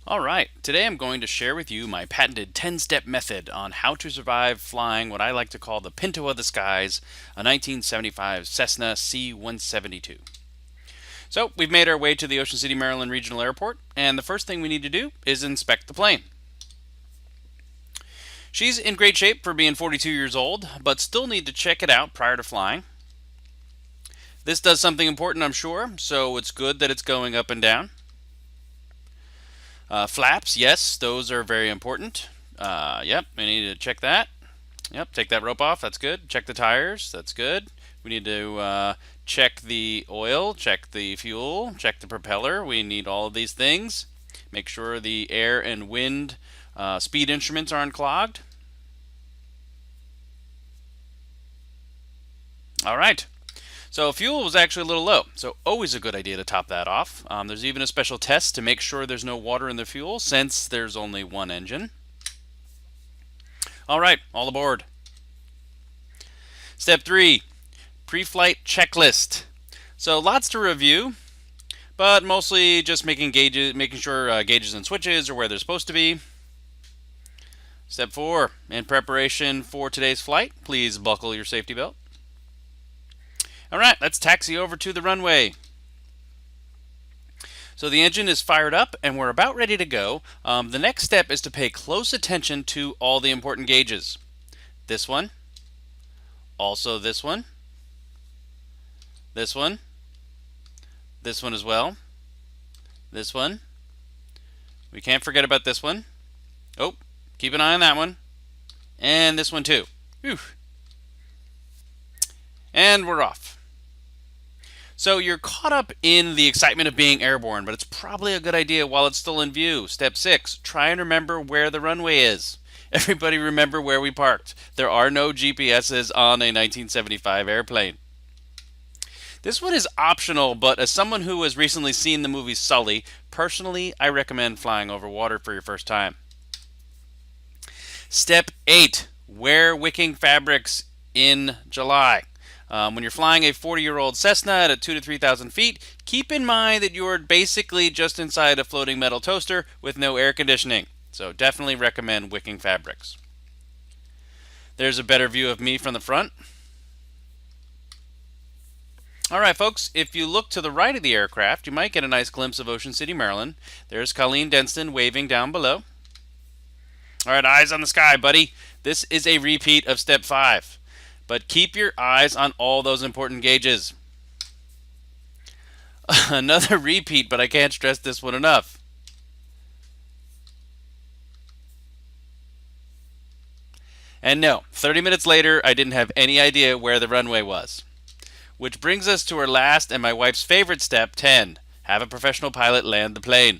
Alright, today I'm going to share with you my patented 10-step method on how to survive flying what I like to call the Pinto of the Skies, a 1975 Cessna C-172. So, we've made our way to the Ocean City, Maryland Regional Airport, and the first thing we need to do is inspect the plane. She's in great shape for being 42 years old, but still need to check it out prior to flying. This does something important, I'm sure, so it's good that it's going up and down. Flaps, yes, those are very important. Yep, we need to check that. Yep, take that rope off, that's good. Check the tires, that's good. We need to check the oil, check the fuel, check the propeller. We need all of these things. Make sure the air and wind speed instruments are unclogged. All right. So fuel was actually a little low, so always a good idea to top that off. There's even a special test to make sure there's no water in the fuel since there's only one engine. All right, all aboard. Step 3, pre-flight checklist. So lots to review, but mostly just making sure gauges and switches are where they're supposed to be. Step 4, in preparation for today's flight, please buckle your safety belt. Alright, let's taxi over to the runway. So the engine is fired up and we're about ready to go. The next step is to pay close attention to all the important gauges. This one, also this one, this one as well, this one. We can't forget about this one. Oh, keep an eye on that one. And this one too. Whew. And we're off. So you're caught up in the excitement of being airborne, but it's probably a good idea while it's still in view. Step 6, try and remember where the runway is. Everybody remember where we parked. There are no GPSs on a 1975 airplane. This one is optional, but as someone who has recently seen the movie Sully, personally I recommend flying over water for your first time. Step 8, wear wicking fabrics in July. When you're flying a 40-year-old Cessna at 2,000 to 3,000 feet, keep in mind that you're basically just inside a floating metal toaster with no air conditioning. So definitely recommend wicking fabrics. There's a better view of me from the front. Alright folks, if you look to the right of the aircraft, you might get a nice glimpse of Ocean City, Maryland. There's Colleen Denston waving down below. Alright, eyes on the sky, buddy. This is a repeat of step 5. But keep your eyes on all those important gauges. Another repeat, but I can't stress this one enough. And no, 30 minutes later, I didn't have any idea where the runway was. Which brings us to our last and my wife's favorite step, 10. Have a professional pilot land the plane.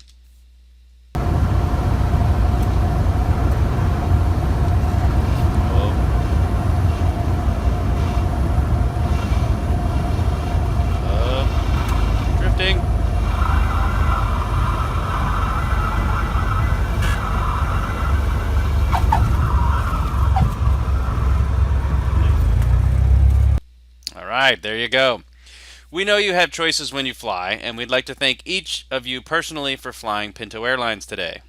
Drifting. Alright, there you go. We know you have choices when you fly, and we'd like to thank each of you personally for flying Pinto Airlines today.